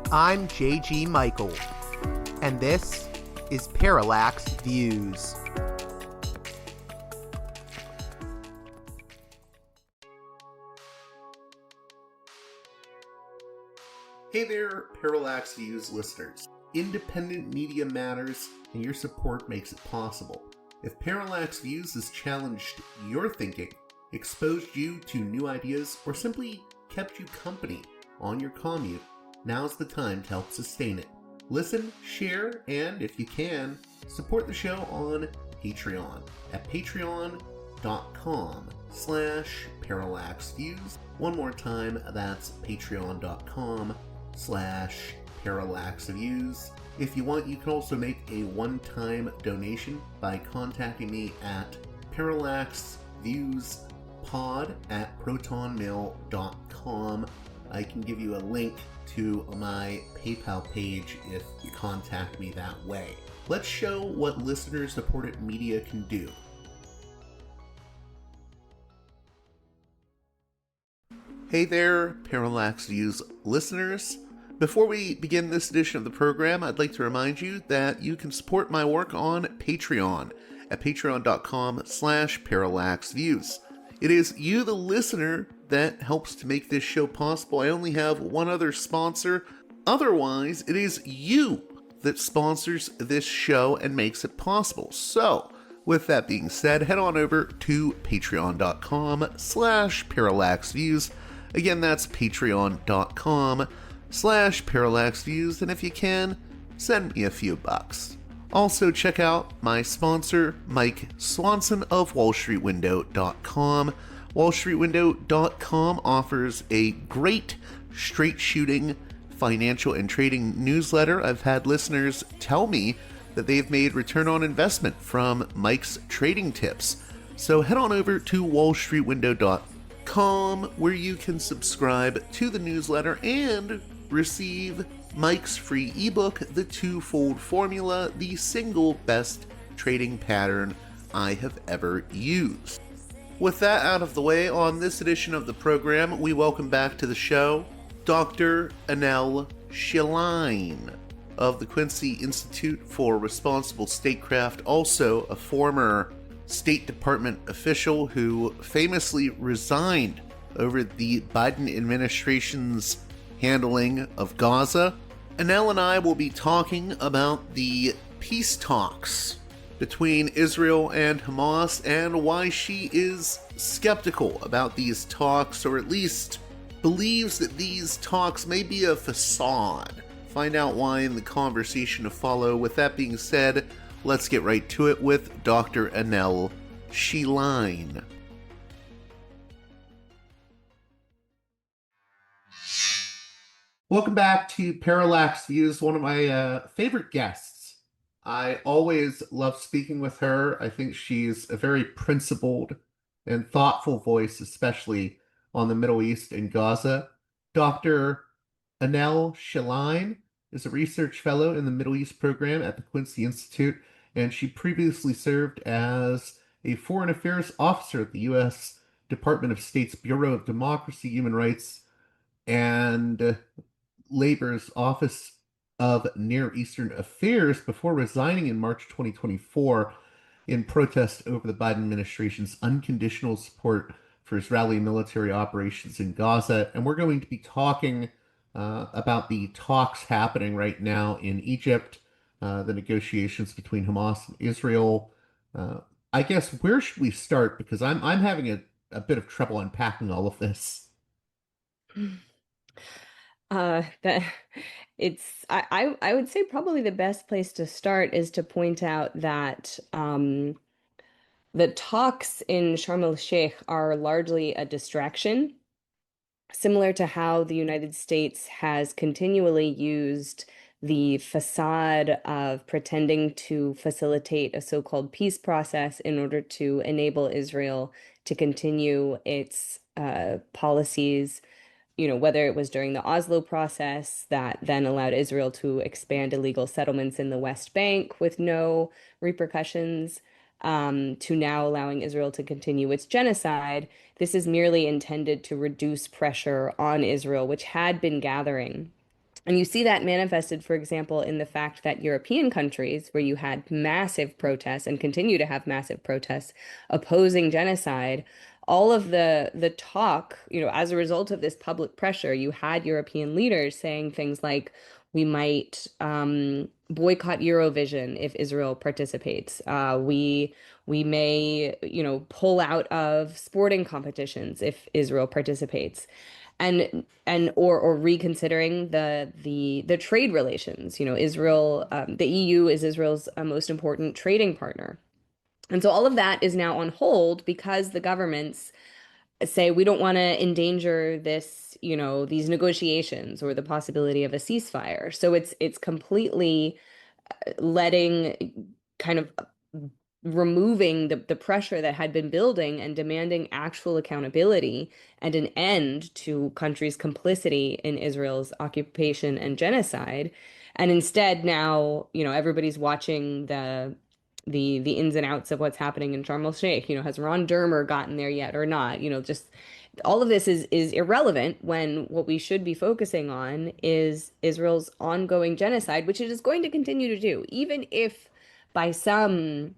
I'm JG Michael, and this is Parallax Views. Hey there, Parallax Views listeners. Independent media matters, and your support makes it possible. If Parallax Views has challenged your thinking, exposed you to new ideas, or simply kept you company on your commute, now's the time to help sustain it. Listen, share, and if you can, support the show on Patreon at patreon.com/parallaxviews. One more time, that's patreon.com/parallaxviews. If you want, you can also make a one-time donation by contacting me at parallaxviewspod@protonmail.com. I can give you a link to my PayPal page if you contact me that way. Let's show what listener-supported media can do. Hey there, Parallax Views listeners. Before we begin this edition of the program, I'd like to remind you that you can support my work on Patreon at patreon.com/parallaxviews. It is you, the listener, that helps to make this show possible. I only have one other sponsor. Otherwise, it is you that sponsors this show and makes it possible. So, with that being said, head on over to patreon.com/parallaxviews. Again, that's patreon.com/parallaxviews, and if you can, send me a few bucks. Also, check out my sponsor, Mike Swanson of wallstreetwindow.com. wallstreetwindow.com offers a great straight-shooting financial and trading newsletter. I've had listeners tell me that they've made return on investment from Mike's trading tips. So head on over to wallstreetwindow.com, where you can subscribe to the newsletter and receive Mike's free ebook, The Twofold Formula, the single best trading pattern I have ever used. With that out of the way, on this edition of the program, we welcome back to the show Dr. Annelle Sheline of the Quincy Institute for Responsible Statecraft, also a former State Department official who famously resigned over the Biden administration's handling of Gaza. Annelle and I will be talking about the peace talks between Israel and Hamas and why she is skeptical about these talks, or at least believes that these talks may be a facade. Find out why in the conversation to follow. With that being said, let's get right to it with Dr. Annelle Sheline. Welcome back to Parallax Views, one of my favorite guests. I always love speaking with her. I think she's a very principled and thoughtful voice, especially on the Middle East and Gaza. Dr. Annelle Sheline is a research fellow in the Middle East program at the Quincy Institute, and she previously served as a foreign affairs officer at the U.S. Department of State's Bureau of Democracy, Human Rights, and Labor's Office of Near Eastern Affairs before resigning in March 2024 in protest over the Biden administration's unconditional support for Israeli military operations in Gaza. And we're going to be talking about the talks happening right now in Egypt, the negotiations between Hamas and Israel. I guess, where should we start? Because I'm having a bit of trouble unpacking all of this. That I would say probably the best place to start is to point out that the talks in Sharm el-Sheikh are largely a distraction, similar to how the United States has continually used the facade of pretending to facilitate a so-called peace process in order to enable Israel to continue its policies, whether it was during the Oslo process that then allowed Israel to expand illegal settlements in the West Bank with no repercussions, to now allowing Israel to continue its genocide. This is merely intended to reduce pressure on Israel, which had been gathering And you see that manifested, for example, in the fact that European countries, where you had massive protests and continue to have massive protests opposing genocide, all of the talk, as a result of this public pressure, you had European leaders saying things like, we might boycott Eurovision if Israel participates. We may, pull out of sporting competitions if Israel participates, or reconsidering the trade relations. Israel, the EU is Israel's most important trading partner. And so all of that is now on hold because the governments say we don't want to endanger these negotiations or the possibility of a ceasefire. So it's completely letting kind of removing the pressure that had been building and demanding actual accountability and an end to countries' complicity in Israel's occupation and genocide. And instead, now, everybody's watching the ins and outs of what's happening in Sharm el-Sheikh. Has Ron Dermer gotten there yet or not? Just all of this is irrelevant when what we should be focusing on is Israel's ongoing genocide, which it is going to continue to do, even if by some,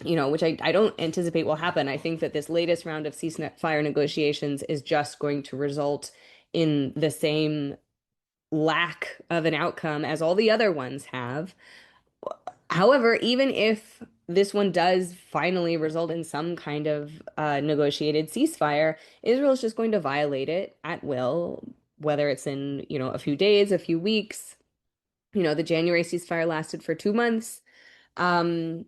which I don't anticipate will happen. I think that this latest round of ceasefire negotiations is just going to result in the same lack of an outcome as all the other ones have. However, even if this one does finally result in some kind of negotiated ceasefire, Israel is just going to violate it at will, whether it's in, a few days, a few weeks. The January ceasefire lasted for 2 months. Um,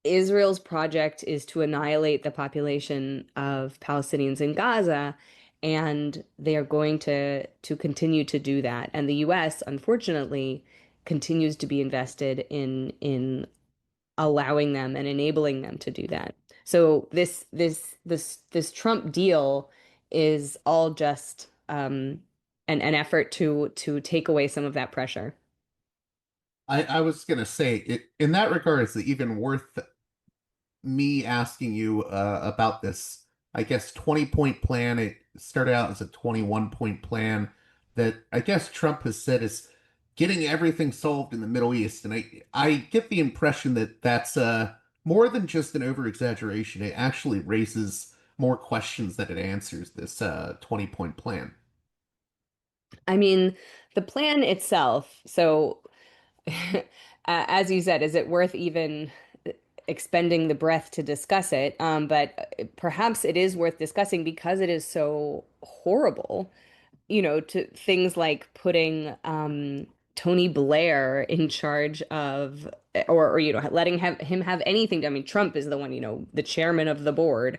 Israel's project is to annihilate the population of Palestinians in Gaza, and they are going to continue to do that. And the U.S., unfortunately, continues to be invested in allowing them and enabling them to do that. So this Trump deal is all just an effort to take away some of that pressure. I was going to say, in that regard, it's even worth me asking you about this, I guess, 20-point plan. It started out as a 21-point plan that I guess Trump has said is getting everything solved in the Middle East. And I get the impression that that's more than just an over-exaggeration. It actually raises more questions than it answers, this 20-point plan. I mean, the plan itself, so as you said, is it worth even expending the breath to discuss it? But perhaps it is worth discussing because it is so horrible, to things like putting Tony Blair in charge of, or letting him have anything. I mean, Trump is the one, the chairman of the board,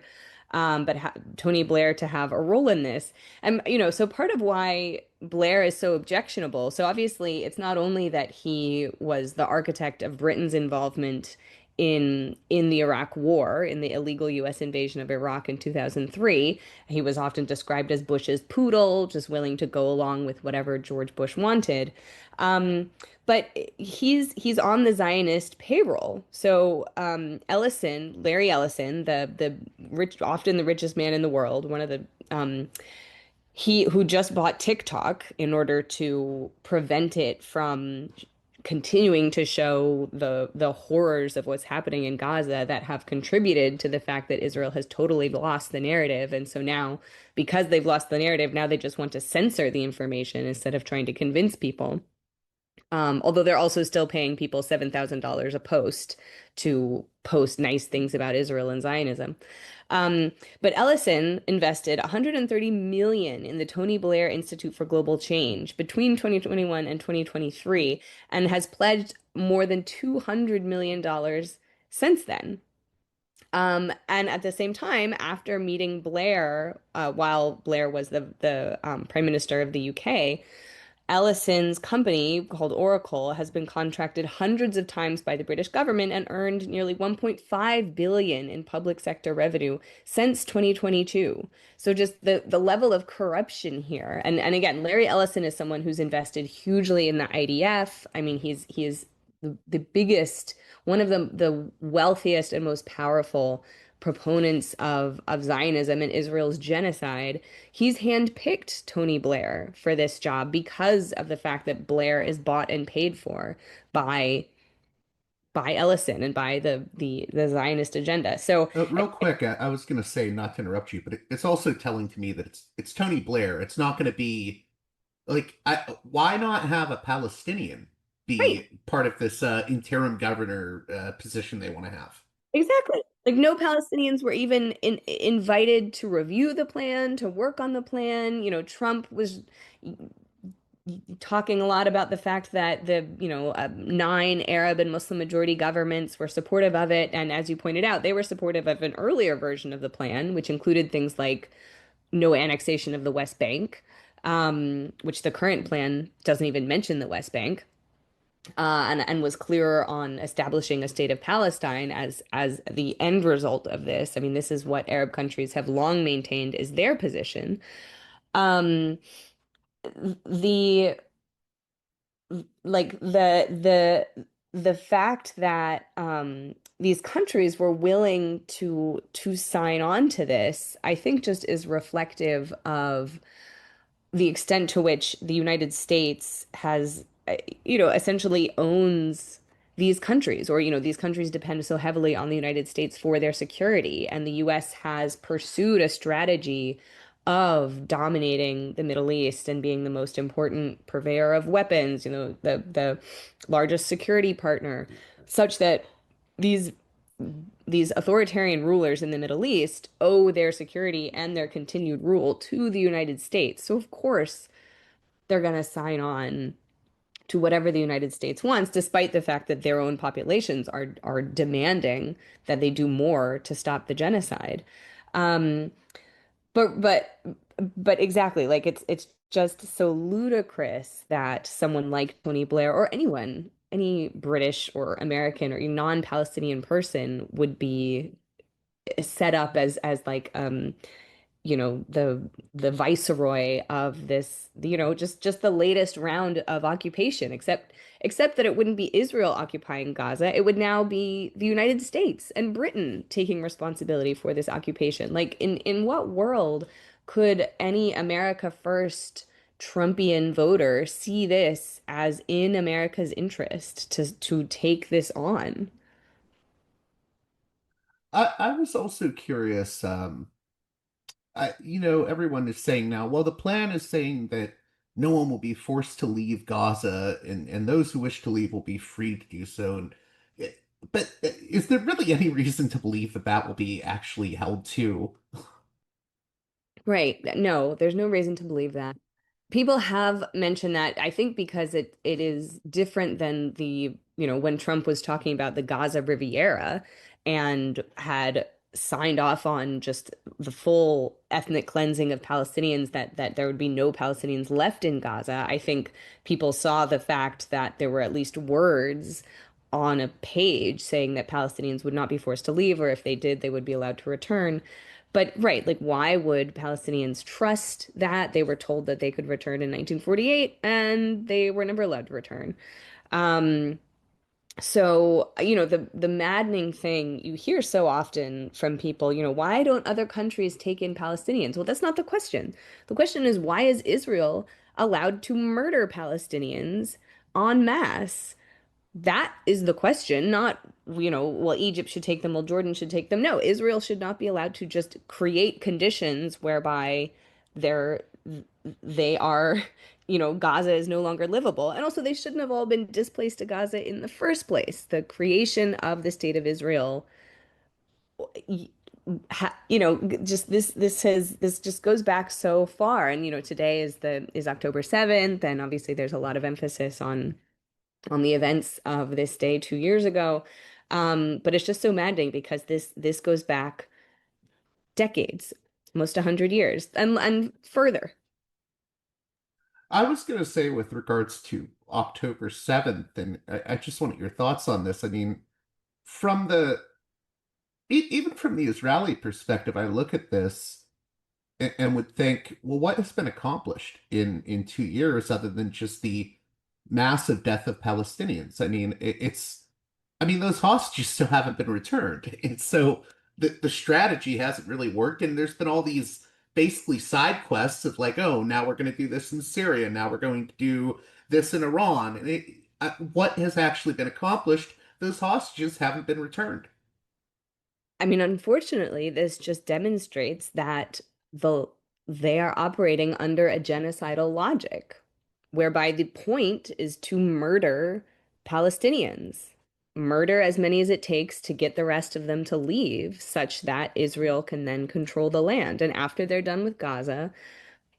but ha Tony Blair to have a role in this. And, so part of why Blair is so objectionable. So obviously, it's not only that he was the architect of Britain's involvement in the Iraq War, in the illegal U.S. invasion of Iraq in 2003. He was often described as Bush's poodle, just willing to go along with whatever George Bush wanted. But he's on the Zionist payroll. So Larry Ellison, the rich, often the richest man in the world, one of the he who just bought TikTok in order to prevent it from continuing to show the horrors of what's happening in Gaza that have contributed to the fact that Israel has totally lost the narrative. And so now, because they've lost the narrative, now they just want to censor the information instead of trying to convince people. Although they're also still paying people $7,000 a post to post nice things about Israel and Zionism. But Ellison invested 130 million in the Tony Blair Institute for Global Change between 2021 and 2023 and has pledged more than $200 million since then. And at the same time, after meeting Blair, while Blair was the Prime Minister of the UK, Ellison's company called Oracle has been contracted hundreds of times by the British government and earned nearly 1.5 billion in public sector revenue since 2022. So just the level of corruption here. And again, Larry Ellison is someone who's invested hugely in the IDF. I mean, he is the biggest, one of the wealthiest and most powerful proponents of Zionism and Israel's genocide, he's handpicked Tony Blair for this job because of the fact that Blair is bought and paid for by Ellison and by the Zionist agenda. So Real quick, I was going to say, not to interrupt you, but it's also telling to me that it's Tony Blair. It's not going to be like, why not have a Palestinian right, be part of this interim governor position they want to have? exactly. Like no Palestinians were even invited to review the plan, to work on the plan. Trump was talking a lot about the fact that the, 9 Arab and Muslim majority governments were supportive of it. And as you pointed out, they were supportive of an earlier version of the plan, which included things like no annexation of the West Bank, which the current plan doesn't even mention the West Bank. And was clearer on establishing a state of Palestine as the end result of this. I mean, this is what Arab countries have long maintained is their position. Um, the like the fact that these countries were willing to sign on to this, I think just is reflective of the extent to which the United States has, essentially owns these countries, or, these countries depend so heavily on the United States for their security. And the US has pursued a strategy of dominating the Middle East and being the most important purveyor of weapons, the largest security partner, such that these these authoritarian rulers in the Middle East owe their security and their continued rule to the United States. So, of course, they're going to sign on to whatever the United States wants, despite the fact that their own populations are demanding that they do more to stop the genocide. Um, but but but exactly, like it's just so ludicrous that someone like Tony Blair or anyone, any British or American or non-Palestinian person would be set up as like the viceroy of this, just the latest round of occupation, except that it wouldn't be Israel occupying Gaza. It would now be the United States and Britain taking responsibility for this occupation. Like in what world could any America First Trumpian voter see this as in America's interest to take this on? I was also curious. Everyone is saying now, well, the plan is saying that no one will be forced to leave Gaza, and those who wish to leave will be free to do so. But is there really any reason to believe that that will be actually held to? Right. No, there's no reason to believe that. People have mentioned that, I think because it is different than when Trump was talking about the Gaza Riviera and had signed off on just the full ethnic cleansing of Palestinians, that there would be no Palestinians left in Gaza. I think people saw the fact that there were at least words on a page saying that Palestinians would not be forced to leave, or if they did, they would be allowed to return. But right, like why would Palestinians trust that? They were told that they could return in 1948 and they were never allowed to return. Um, so, the maddening thing you hear so often from people, why don't other countries take in Palestinians? Well, that's not the question. The question is, why is Israel allowed to murder Palestinians en masse? That is the question, not, well, Egypt should take them, well, Jordan should take them. No, Israel should not be allowed to just create conditions whereby they're they are, Gaza is no longer livable. And also they shouldn't have all been displaced to Gaza in the first place. The creation of the state of Israel, just this just goes back so far. And today is October 7th, and obviously there's a lot of emphasis on the events of this day 2 years ago. But it's just so maddening because this goes back decades, almost 100 years, and further. I was going to say, with regards to October 7th, and I just wanted your thoughts on this. I mean, from even from the Israeli perspective, I look at this and would think, well, what has been accomplished in 2 years other than just the massive death of Palestinians? I mean, I mean, those hostages still haven't been returned. And so the strategy hasn't really worked, and there's been all these basically side quests of like, oh, now we're going to do this in Syria, now we're going to do this in Iran, and what has actually been accomplished? Those hostages haven't been returned. I mean, unfortunately, this just demonstrates that the they are operating under a genocidal logic, whereby the point is to murder Palestinians, murder as many as it takes to get the rest of them to leave, such that Israel can then control the land. And after they're done with Gaza,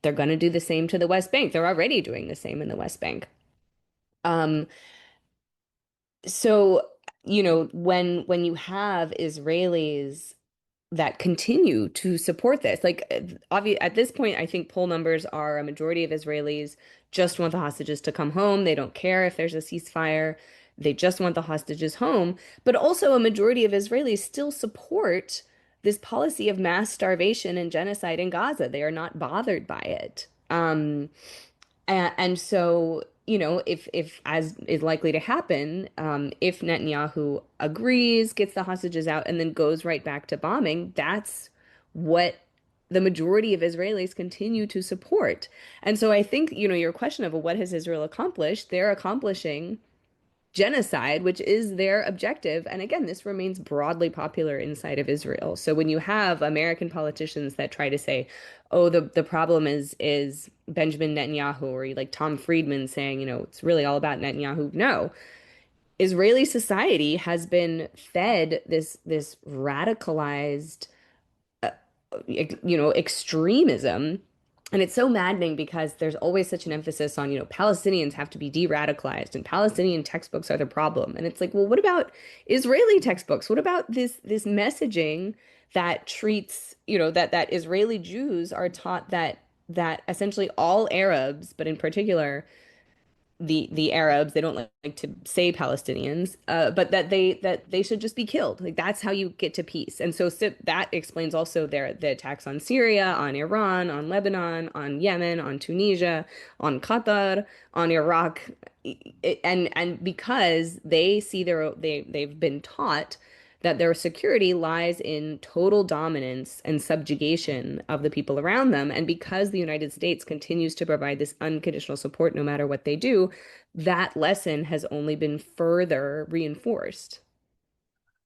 they're going to do the same to the West Bank. They're already doing the same in the West Bank. Um, so, when you have Israelis that continue to support this. Like, at this point, I think poll numbers are a majority of Israelis just want the hostages to come home. They don't care if there's a ceasefire. They just want the hostages home. But also, a majority of Israelis still support this policy of mass starvation and genocide in Gaza. They are not bothered by it. And so, if as is likely to happen, if Netanyahu agrees, gets the hostages out, and then goes right back to bombing, that's what the majority of Israelis continue to support. And so I think, your question of what has Israel accomplished, they're accomplishing genocide, which is their objective. And again, this remains broadly popular inside of Israel. So when you have American politicians that try to say, "Oh, the problem is Benjamin Netanyahu," or like Tom Friedman saying, it's really all about Netanyahu. No, Israeli society has been fed this radicalized extremism. And it's so maddening because there's always such an emphasis on, Palestinians have to be de-radicalized and Palestinian textbooks are the problem. And it's like, well, what about Israeli textbooks? What about this messaging that treats, that Israeli Jews are taught that essentially all Arabs, but in particular the Arabs, they don't like to say Palestinians, but that they should just be killed. Like that's how you get to peace. And so that explains also the attacks on Syria, on Iran, on Lebanon, on Yemen, on Tunisia, on Qatar, on Iraq, and because they see they've been taught that their security lies in total dominance and subjugation of the people around them. And because the United States continues to provide this unconditional support no matter what they do, that lesson has only been further reinforced.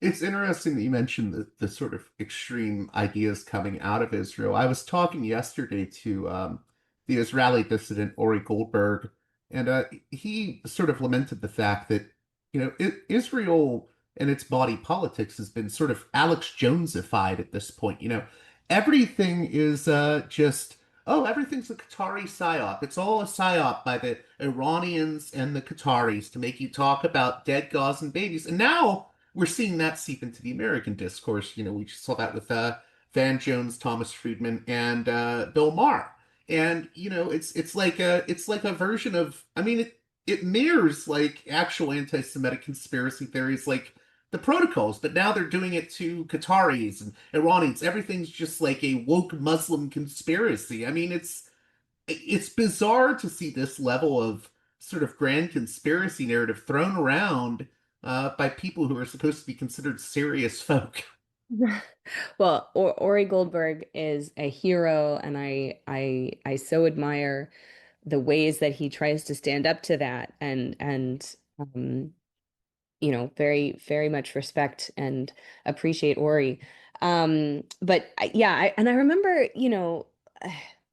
It's interesting that you mentioned the sort of extreme ideas coming out of Israel. I was talking yesterday to the Israeli dissident Ori Goldberg, and he sort of lamented the fact that, Israel and its body politics has been sort of Alex Jonesified at this point. Everything is just, oh, everything's a Qatari psyop. It's all a psyop by the Iranians and the Qataris to make you talk about dead Gazan babies. And now we're seeing that seep into the American discourse. We just saw that with Van Jones, Thomas Friedman, and Bill Maher. And it's like a version of. I mean, it mirrors like actual anti-Semitic conspiracy theories, like the protocols, but now they're doing it to Qataris and Iranians. Everything's just like a woke Muslim conspiracy. I mean, it's bizarre to see this level of sort of grand conspiracy narrative thrown around by people who are supposed to be considered serious folk. Well, Ori Goldberg is a hero, and I so admire the ways that he tries to stand up to that, and very, very much respect and appreciate Ori. But yeah, and I remember,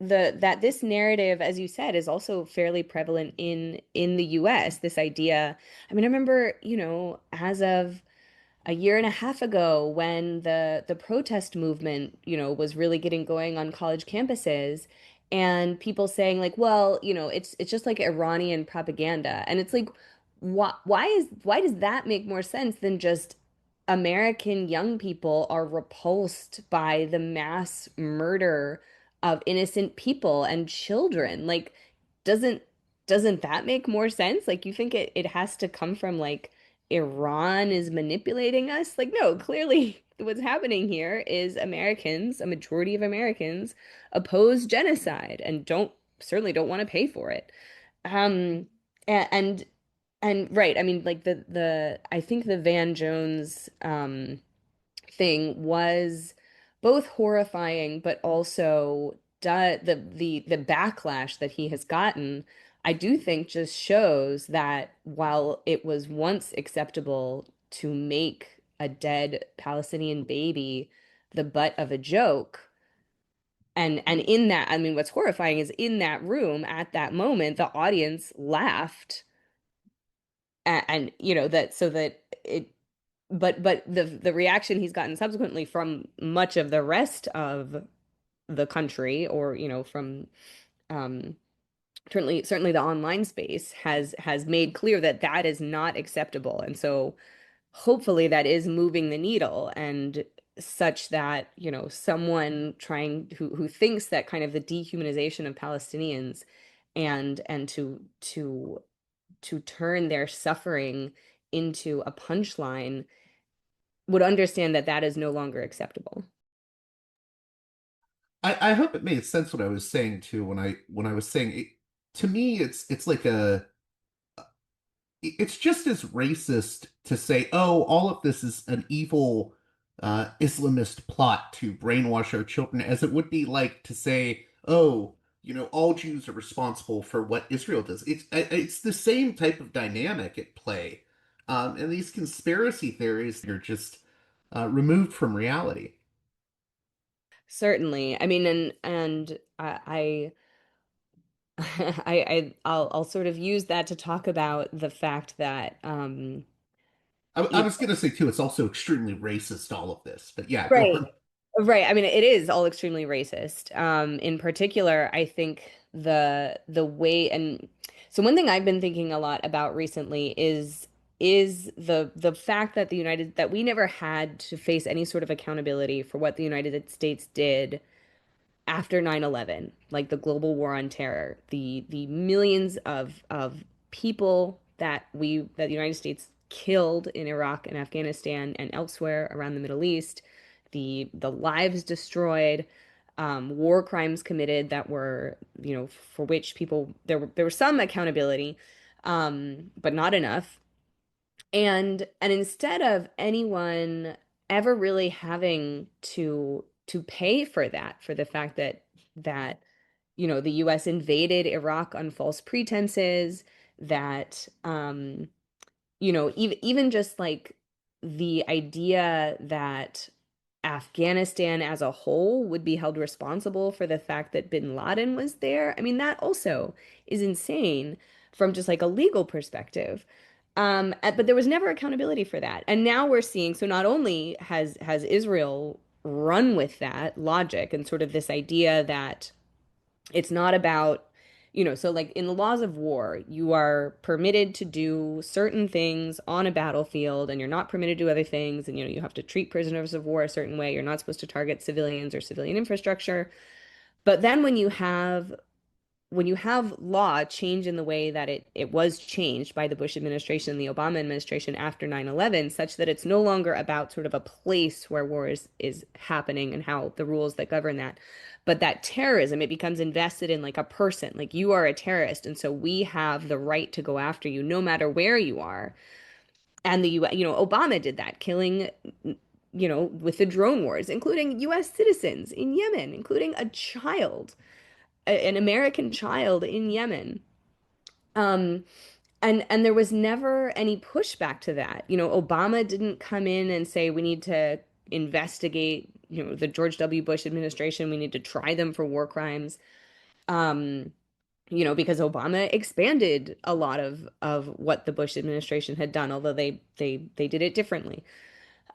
that this narrative, as you said, is also fairly prevalent in the US, this idea. I mean, I remember, as of a year and a half ago when the protest movement, was really getting going on college campuses and people saying like, well, it's just like Iranian propaganda. And it's like, why does that make more sense than just American young people are repulsed by the mass murder of innocent people and children? Like, doesn't doesn't that make more sense? Like, you think it has to come from like Iran is manipulating us? Like, no, clearly what's happening here is Americans, a majority of Americans, oppose genocide and certainly don't want to pay for it. Um, and right, I mean, like the I think the Van Jones thing was both horrifying, but also the backlash that he has gotten, I do think just shows that while it was once acceptable to make a dead Palestinian baby the butt of a joke, and in that, I mean, what's horrifying is in that room at that moment, the audience laughed, and that so that it but the reaction he's gotten subsequently from much of the rest of the country, or from um certainly the online space, has made clear that that is not acceptable. And so hopefully that is moving the needle, and such that someone trying who thinks that kind of the dehumanization of Palestinians, and to turn their suffering into a punchline, would understand that that is no longer acceptable. I hope it made sense what I was saying too when I was saying it, to me it's like a it's just as racist to say, oh, all of this is an evil Islamist plot to brainwash our children, as it would be like to say, oh, all Jews are responsible for what Israel does. It's the same type of dynamic at play, and these conspiracy theories are just removed from reality. Certainly. I mean, and I'll sort of use that to talk about the fact that I you was going to say too, it's also extremely racist, all of this, but yeah, go right. on. Right. I mean, it is all extremely racist. In particular, I think the way, and so one thing I've been thinking a lot about recently is the fact that that we never had to face any sort of accountability for what the United States did after 9/11, like the global war on terror, the millions of people that the United States killed in Iraq and Afghanistan and elsewhere around the Middle East, the lives destroyed, war crimes committed that were, for which people there was some accountability, but not enough. And instead of anyone ever really having to pay for that, for the fact that the US invaded Iraq on false pretenses, that even just like the idea that Afghanistan as a whole would be held responsible for the fact that bin Laden was there. I mean, that also is insane from just like a legal perspective. But there was never accountability for that. And now we're seeing, so not only has Israel run with that logic and sort of this idea that it's not about, so like in the laws of war, you are permitted to do certain things on a battlefield, and you're not permitted to do other things. And, you have to treat prisoners of war a certain way. You're not supposed to target civilians or civilian infrastructure. But then when you have law change in the way that it was changed by the Bush administration and the Obama administration after 9/11, such that it's no longer about sort of a place where war is happening and how the rules that govern that, but that terrorism, it becomes invested in like a person, like you are a terrorist, and so we have the right to go after you no matter where you are. And the US, Obama did that, killing, with the drone wars, including US citizens in Yemen, including a child, an American child in Yemen. Um, and there was never any pushback to that. Obama didn't come in and say we need to investigate, the George W. Bush administration. We need to try them for war crimes. Um, because Obama expanded a lot of what the Bush administration had done, although they did it differently.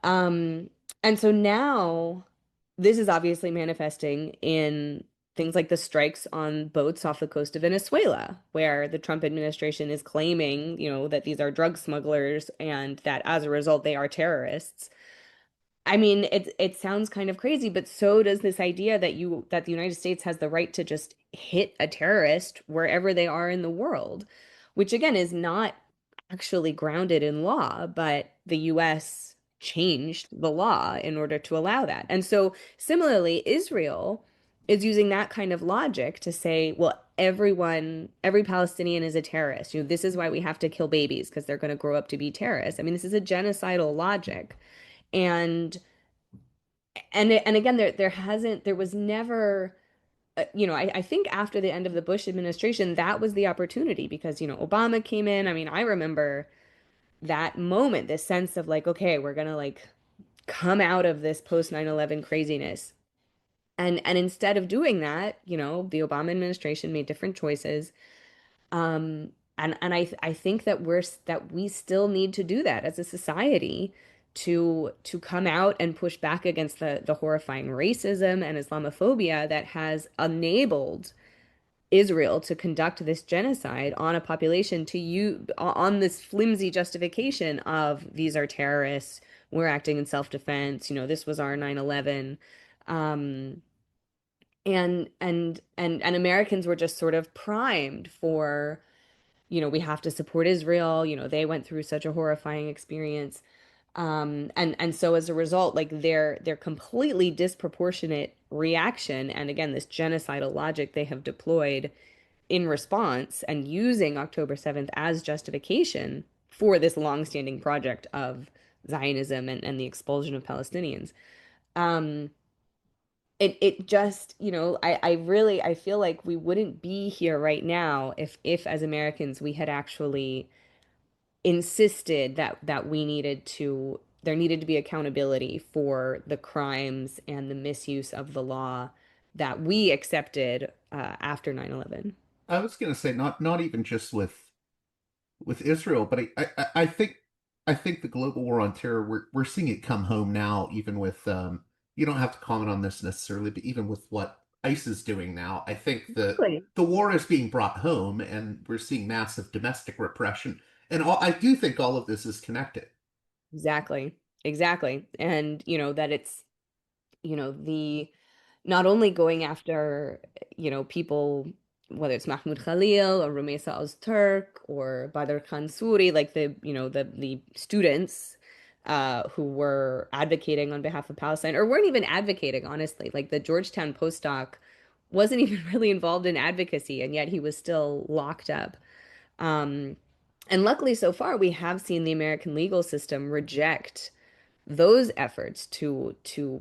Um, and so now this is obviously manifesting in things like the strikes on boats off the coast of Venezuela, where the Trump administration is claiming, that these are drug smugglers and that as a result they are terrorists. I mean, it sounds kind of crazy, but so does this idea that the United States has the right to just hit a terrorist wherever they are in the world, which again is not actually grounded in law, but the US changed the law in order to allow that. And so similarly, Israel is using that kind of logic to say, well, every Palestinian is a terrorist. This is why we have to kill babies because they're going to grow up to be terrorists. I mean, this is a genocidal logic. And and again, there was never, I think after the end of the Bush administration, that was the opportunity because, Obama came in. I mean, I remember that moment, this sense of like, okay, we're gonna like come out of this post 9/11 craziness. And instead of doing that, the Obama administration made different choices. And I think that we still need to do that as a society to come out and push back against the horrifying racism and Islamophobia that has enabled Israel to conduct this genocide on a population to you on this flimsy justification of these are terrorists, we're acting in self-defense, this was our 9/11. Um, and Americans were just sort of primed for, we have to support Israel, they went through such a horrifying experience. And so as a result, like their completely disproportionate reaction, and again, this genocidal logic they have deployed in response and using October 7th as justification for this longstanding project of Zionism and the expulsion of Palestinians. Um, it just, I feel like we wouldn't be here right now if as Americans we had actually insisted that there needed to be accountability for the crimes and the misuse of the law that we accepted after 9/11. I was going to say not even just with Israel, but I think the global war on terror we're seeing it come home now, even with you don't have to comment on this necessarily, but even with what ICE is doing now, I think Really? the war is being brought home, and we're seeing massive domestic repression, and I do think all of this is connected. Exactly. Exactly. And that it's, the not only going after, people, whether it's Mahmoud Khalil or Rumeysa Ozturk or Badr Khan Suri, like the students who were advocating on behalf of Palestine, or weren't even advocating, honestly. Like the Georgetown postdoc wasn't even really involved in advocacy, and yet he was still locked up. Um, and luckily, so far, we have seen the American legal system reject those efforts to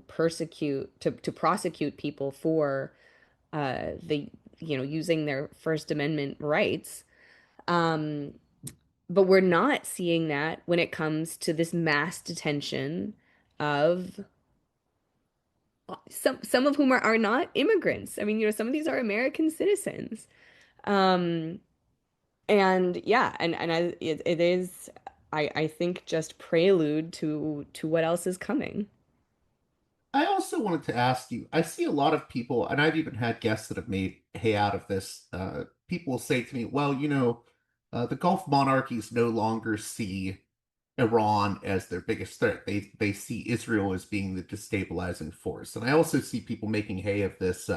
prosecute people for the using their First Amendment rights. Um, but we're not seeing that when it comes to this mass detention of some of whom are not immigrants. I mean, some of these are American citizens. Um, and yeah, it is, I think, just prelude to what else is coming. I also wanted to ask you, I see a lot of people, and I've even had guests that have made hay out of this. People will say to me, well, the Gulf monarchies no longer see Iran as their biggest threat. They see Israel as being the destabilizing force. And I also see people making hay of this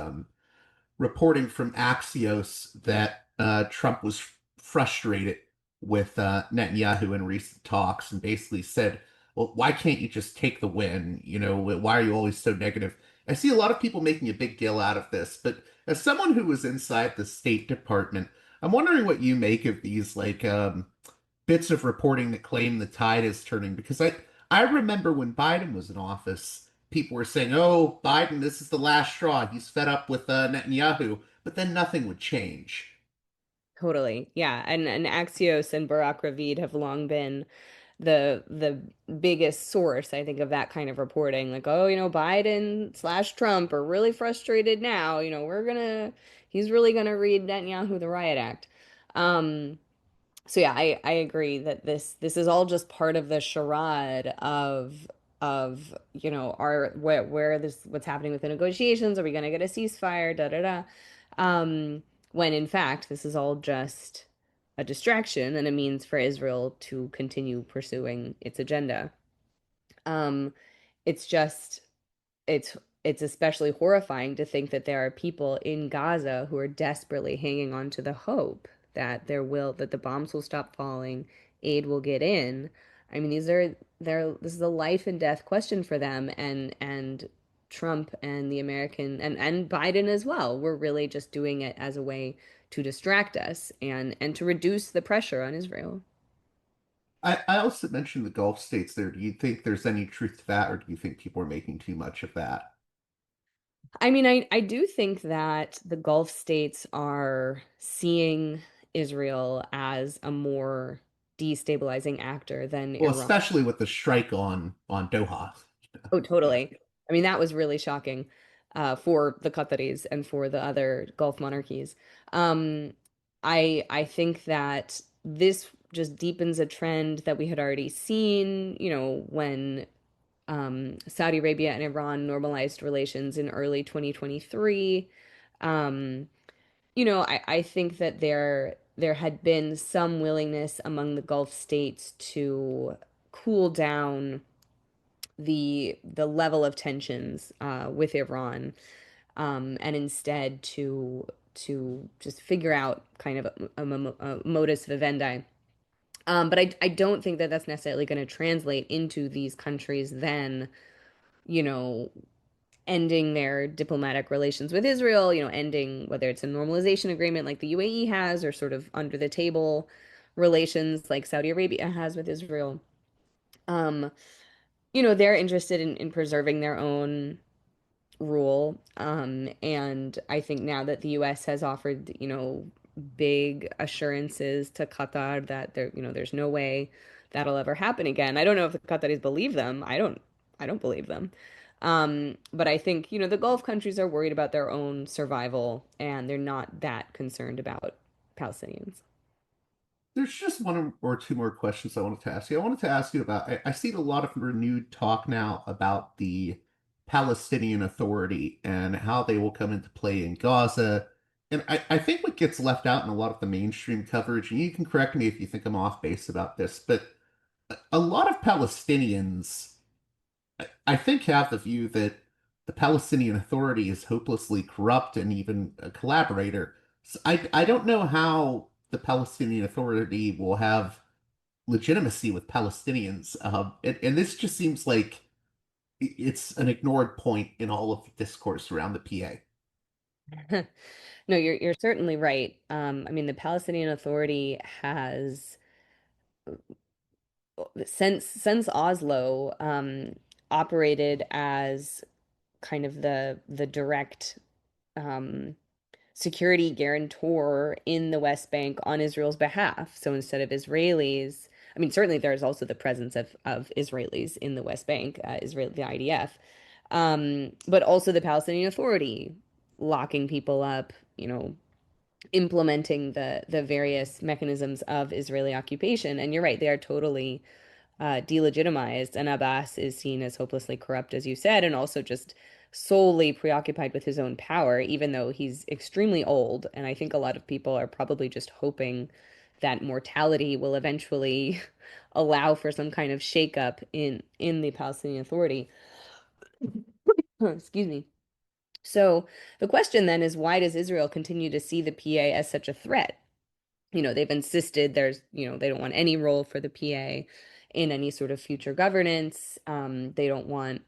reporting from Axios that Trump was frustrated with Netanyahu in recent talks and basically said, well, why can't you just take the win? Why are you always so negative? I see a lot of people making a big deal out of this, but as someone who was inside the State Department, I'm wondering what you make of these bits of reporting that claim the tide is turning, because I remember when Biden was in office, people were saying, "Oh, Biden, this is the last straw. He's fed up with Netanyahu," but then nothing would change. Totally. Yeah. And Axios and Barack Ravid have long been the biggest source, I think, of that kind of reporting. Like, oh, Biden/Trump are really frustrated now. He's really gonna read Netanyahu the Riot Act. Um, so yeah, I agree that this is all just part of the charade of our where this what's happening with the negotiations. Are we gonna get a ceasefire? Da da da. When in fact this is all just a distraction and a means for Israel to continue pursuing its agenda. Um, it's just it's it's especially horrifying to think that there are people in Gaza who are desperately hanging on to the hope that the bombs will stop falling, aid will get in. I mean, this is a life and death question for them, and Trump and the American and Biden as well. We're really just doing it as a way to distract us and to reduce the pressure on Israel. I also mentioned the Gulf states there. Do you think there's any truth to that, or do you think people are making too much of that? I mean, I do think that the Gulf states are seeing Israel as a more destabilizing actor than Well, Iran. especially with the strike on Doha. Oh, Yeah. totally. I mean, that was really shocking for the Qataris and for the other Gulf monarchies. Um, I think that this just deepens a trend that we had already seen, when Saudi Arabia and Iran normalized relations in early 2023. Um, I think that there had been some willingness among the Gulf states to cool down the level of tensions with Iran, and instead to just figure out kind of a modus vivendi. But I don't think that that's necessarily going to translate into these countries then, you know, ending their diplomatic relations with Israel, ending whether it's a normalization agreement like the UAE has or sort of under the table relations like Saudi Arabia has with Israel. Um, they're interested in preserving their own rule. And I think now that the US has offered, big assurances to Qatar that there's no way that'll ever happen again. I don't know if the Qataris believe them. I don't believe them. But I think, the Gulf countries are worried about their own survival and they're not that concerned about Palestinians. There's just one or two more questions I wanted to ask you. I wanted to ask you about, I see a lot of renewed talk now about the Palestinian Authority and how they will come into play in Gaza. And I think what gets left out in a lot of the mainstream coverage, and you can correct me if you think I'm off base about this, but a lot of Palestinians, I think, have the view that the Palestinian Authority is hopelessly corrupt and even a collaborator. So I don't know how the Palestinian Authority will have legitimacy with Palestinians. And this just seems like it's an ignored point in all of the discourse around the PA. No, you're certainly right. I mean, the Palestinian Authority has since Oslo operated as kind of the direct um, security guarantor in the West Bank on Israel's behalf. So instead of Israelis, I mean, certainly there's also the presence of Israelis in the West Bank, Israel, the IDF, but also the Palestinian Authority locking people up, implementing the various mechanisms of Israeli occupation. And you're right, they are totally delegitimized, and Abbas is seen as hopelessly corrupt, as you said, and also just solely preoccupied with his own power, even though he's extremely old. And I think a lot of people are probably just hoping that mortality will eventually allow for some kind of shakeup in the Palestinian Authority. Excuse me. So the question then is, why does Israel continue to see the PA as such a threat? They've insisted they don't want any role for the PA in any sort of future governance. They don't want,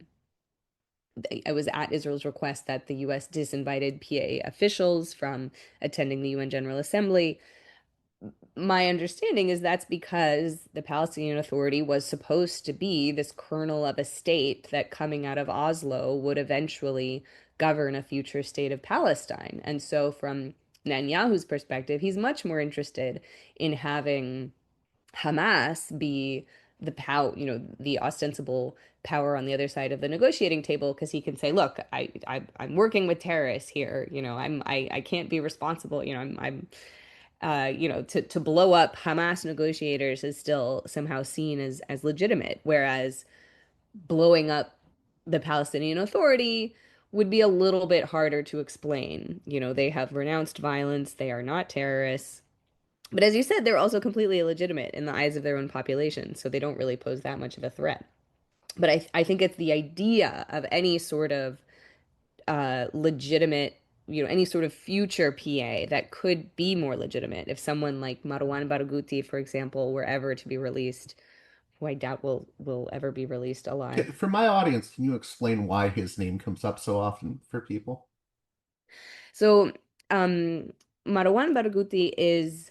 I was at Israel's request that the US disinvited PA officials from attending the UN General Assembly. My understanding is that's because the Palestinian Authority was supposed to be this kernel of a state that coming out of Oslo would eventually govern a future state of Palestine. And so from Netanyahu's perspective, he's much more interested in having Hamas be the power, the ostensible power on the other side of the negotiating table, because he can say, look, I'm working with terrorists here, I can't be responsible, to blow up Hamas negotiators is still somehow seen as legitimate, whereas blowing up the Palestinian Authority would be a little bit harder to explain. They have renounced violence, they are not terrorists. But as you said, they're also completely illegitimate in the eyes of their own population, so they don't really pose that much of a threat. But I think it's the idea of any sort of legitimate, any sort of future PA that could be more legitimate. If someone like Marwan Barghouti, for example, were ever to be released, who I doubt will ever be released alive. For my audience, can you explain why his name comes up so often for people? So, Marwan Barghouti is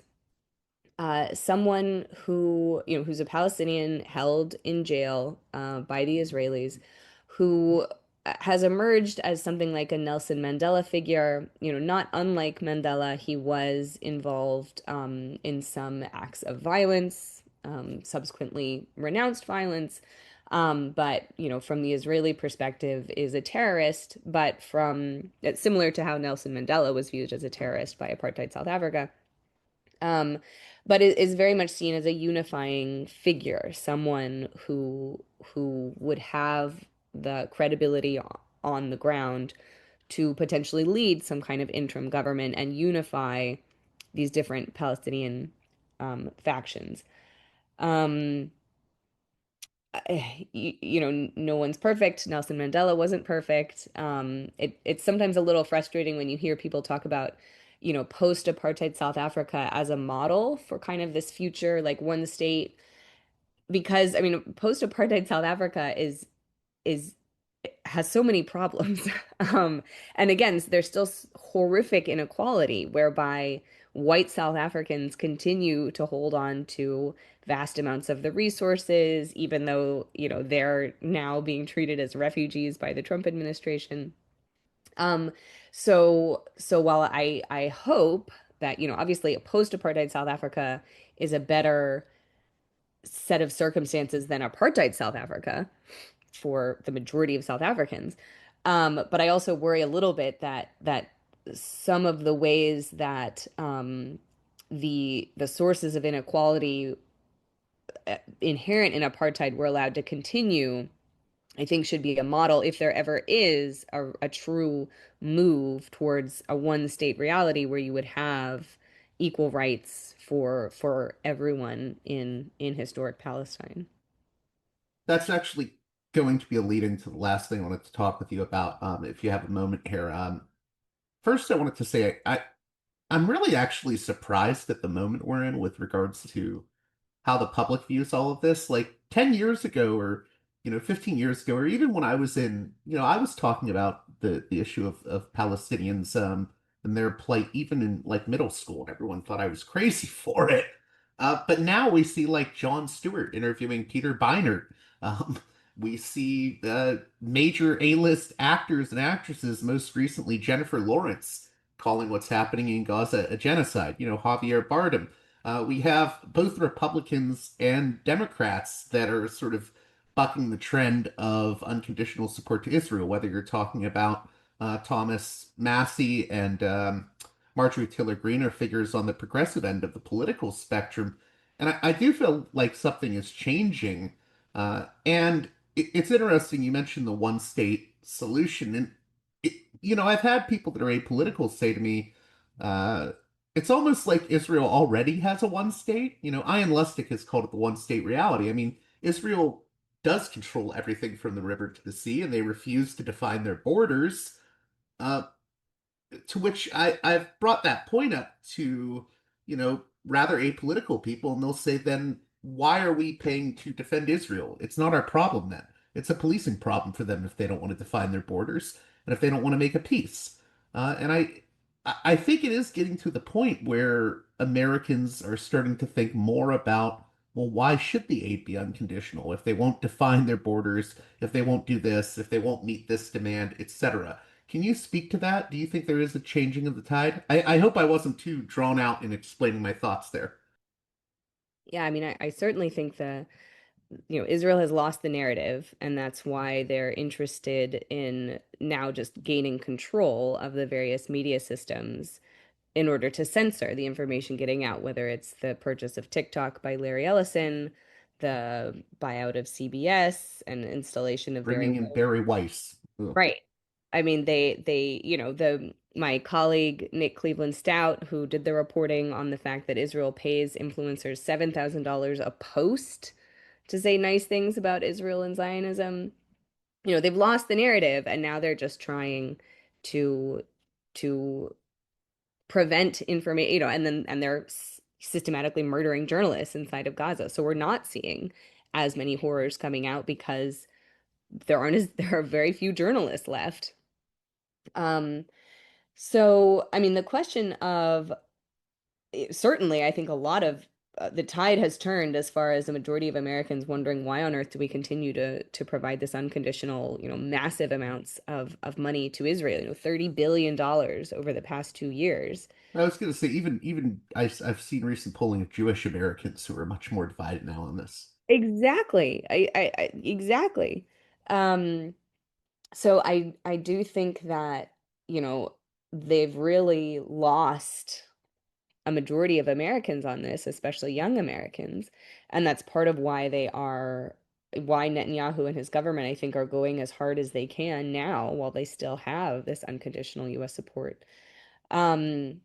someone who, who's a Palestinian held in jail by the Israelis, who has emerged as something like a Nelson Mandela figure. Not unlike Mandela, he was involved in some acts of violence, subsequently renounced violence. But from the Israeli perspective, is a terrorist, but it's similar to how Nelson Mandela was viewed as a terrorist by apartheid South Africa. Um, but it is very much seen as a unifying figure, someone who would have the credibility on the ground to potentially lead some kind of interim government and unify these different Palestinian factions. Um, no one's perfect. Nelson Mandela wasn't perfect. It's sometimes a little frustrating when you hear people talk about, post-apartheid South Africa as a model for kind of this future, like one state, because I mean, post-apartheid South Africa is has so many problems. And again, there's still horrific inequality whereby white South Africans continue to hold on to vast amounts of the resources, even though, they're now being treated as refugees by the Trump administration. Um, so while I hope that, obviously a post-apartheid South Africa is a better set of circumstances than apartheid South Africa, for the majority of South Africans. But I also worry a little bit that some of the ways that the sources of inequality inherent in apartheid were allowed to continue, I think should be a model if there ever is a true move towards a one state reality where you would have equal rights for everyone in historic Palestine. That's actually going to be a lead into the last thing I wanted to talk with you about, if you have a moment here. First, I wanted to say I'm really actually surprised at the moment we're in with regards to how the public views all of this. Like 10 years ago or 15 years ago, or even when I was in, I was talking about the issue of Palestinians and their plight even in like middle school, and everyone thought I was crazy for it. But now we see like Jon Stewart interviewing Peter Beinart. Um, we see major A-list actors and actresses, most recently Jennifer Lawrence, calling what's happening in Gaza a genocide. Javier Bardem. We have both Republicans and Democrats that are sort of bucking the trend of unconditional support to Israel, whether you're talking about Thomas Massey and Marjorie Taylor Greene are figures on the progressive end of the political spectrum. And I do feel like something is changing. And it's interesting, you mentioned the one state solution. And, I've had people that are apolitical say to me, uh, it's almost like Israel already has a one state. Ian Lustig has called it the one state reality. I mean, Israel does control everything from the river to the sea, and they refuse to define their borders. Uh, to which I've brought that point up to, rather apolitical people, and they'll say, then why are we paying to defend Israel? It's not our problem then. It's a policing problem for them if they don't want to define their borders and if they don't want to make a peace. And I think it is getting to the point where Americans are starting to think more about, well, why should the aid be unconditional if they won't define their borders, if they won't do this, if they won't meet this demand, etc. Can you speak to that? Do you think there is a changing of the tide? I hope I wasn't too drawn out in explaining my thoughts there. Yeah, I mean, I certainly think Israel has lost the narrative, and that's why they're interested in now just gaining control of the various media systems in order to censor the information getting out, whether it's the purchase of TikTok by Larry Ellison, the buyout of CBS, and installation of Bringing in Barry Weiss. Ugh. right. I mean, the my colleague Nick Cleveland Stout, who did the reporting on the fact that Israel pays influencers $7,000 a post to say nice things about Israel and Zionism. They've lost the narrative, and now they're just trying to to prevent information, and they're systematically murdering journalists inside of Gaza. So we're not seeing as many horrors coming out because there are very few journalists left. Um, so I mean, the question of certainly, I think a lot of the tide has turned as far as the majority of Americans wondering why on earth do we continue to provide this unconditional, massive amounts of money to Israel, $30 billion over the past 2 years. I was going to say, even I've seen recent polling of Jewish Americans who are much more divided now on this. Exactly. Exactly. Um, so I do think that, they've really lost a majority of Americans on this, especially young Americans. And that's part of why Netanyahu and his government, I think, are going as hard as they can now while they still have this unconditional US support. Um,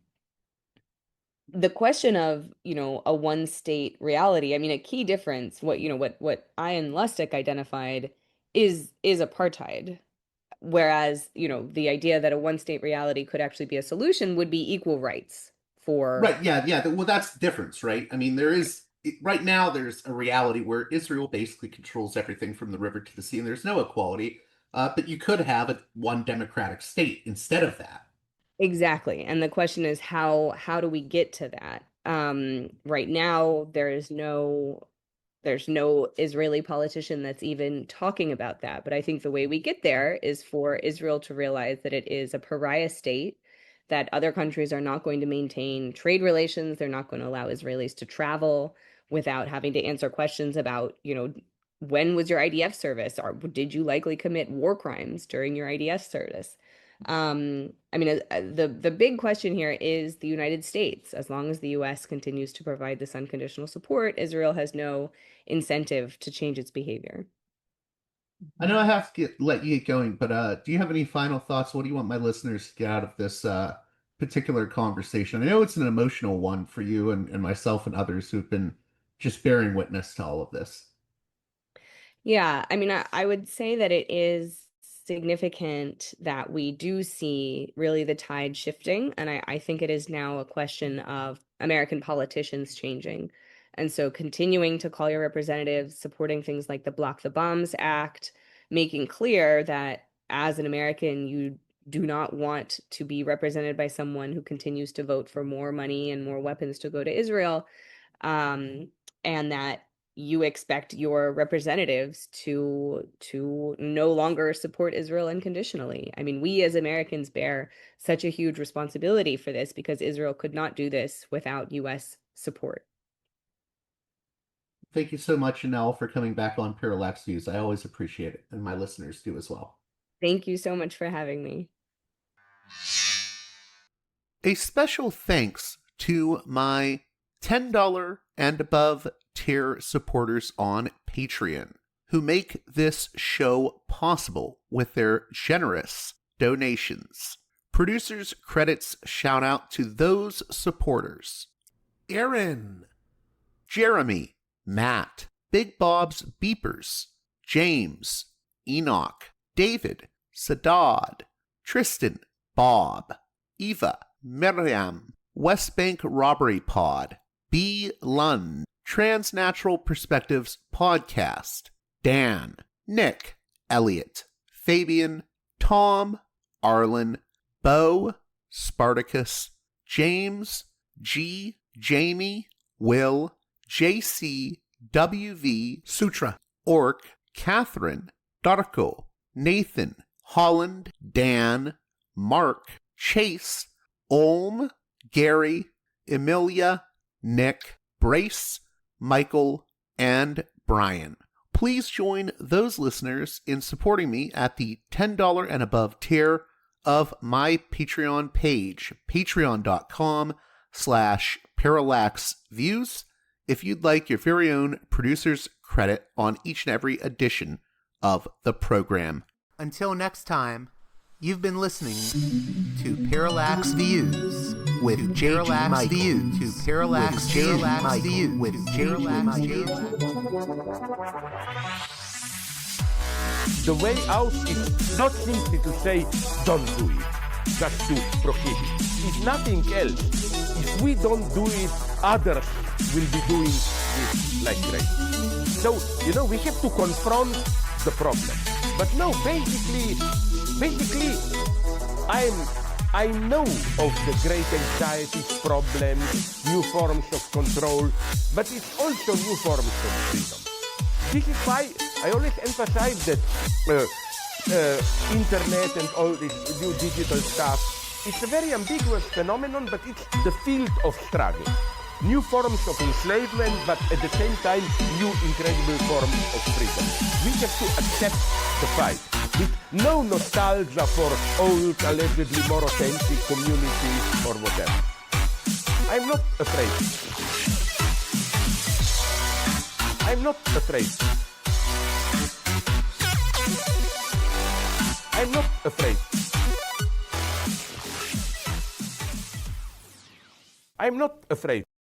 the question of, a one state reality, I mean, a key difference, what Ian Lustig identified is apartheid. Whereas, the idea that a one state reality could actually be a solution would be equal rights for. Right, yeah, yeah. Well, that's the difference, right? I mean, right now there's a reality where Israel basically controls everything from the river to the sea, and there's no equality. But you could have one democratic state instead of that. Exactly. And the question is how do we get to that? Right now there's no Israeli politician that's even talking about that. But I think the way we get there is for Israel to realize that it is a pariah state, that other countries are not going to maintain trade relations. They're not going to allow Israelis to travel without having to answer questions about, when was your IDF service, or did you likely commit war crimes during your IDF service? I mean, the big question here is the United States. As long as the US continues to provide this unconditional support, Israel has no incentive to change its behavior. I know I have to let you get going, but do you have any final thoughts? What do you want my listeners to get out of this particular conversation? I know it's an emotional one for you and myself and others who've been just bearing witness to all of this. Yeah, I mean, I would say that it is significant that we do see really the tide shifting. And I think it is now a question of American politicians changing. And so continuing to call your representatives, supporting things like the Block the Bombs Act, making clear that as an American, you do not want to be represented by someone who continues to vote for more money and more weapons to go to Israel. And that you expect your representatives to no longer support Israel unconditionally. I mean, we as Americans bear such a huge responsibility for this because Israel could not do this without US support. Thank you so much, Annelle, for coming back on Parallax Views. I always appreciate it, and my listeners do as well. Thank you so much for having me. A special thanks to my $10 and above tier supporters on Patreon who make this show possible with their generous donations. Producers credits shout out to those supporters: Aaron, Jeremy, Matt, Big Bob's Beepers, James, Enoch, David, Sadad, Tristan, Bob, Eva, Miriam, West Bank Robbery Pod, B. Lund, Transnatural Perspectives Podcast, Dan, Nick, Elliot, Fabian, Tom, Arlen, Bo, Spartacus, James, G, Jamie, Will, JC, WV, Sutra, Orc, Catherine, Darko, Nathan, Holland, Dan, Mark, Chase, Olm, Gary, Emilia, Nick, Brace, Michael, and Brian. Please join those listeners in supporting me at the $10 and above tier of my Patreon page, patreon.com/parallaxviews, if you'd like your very own producer's credit on each and every edition of the program. Until next time, you've been listening to Parallax Views with Parallax Views. To Parallax Views with Parallax Views. The way out is not simply to say, don't do it, just to prohibit. It's nothing else. If we don't do it, others will be doing it like crazy. So, we have to confront the problem. But no, basically, I know of the great anxieties, problems, new forms of control, but it's also new forms of freedom. This is why I always emphasize that internet and all this new digital stuff, it's a very ambiguous phenomenon, but it's the field of struggle. New forms of enslavement, but at the same time, new incredible forms of freedom. We have to accept the fight with no nostalgia for old, allegedly more authentic communities or whatever. I'm not afraid. I'm not afraid. I'm not afraid. I'm not afraid.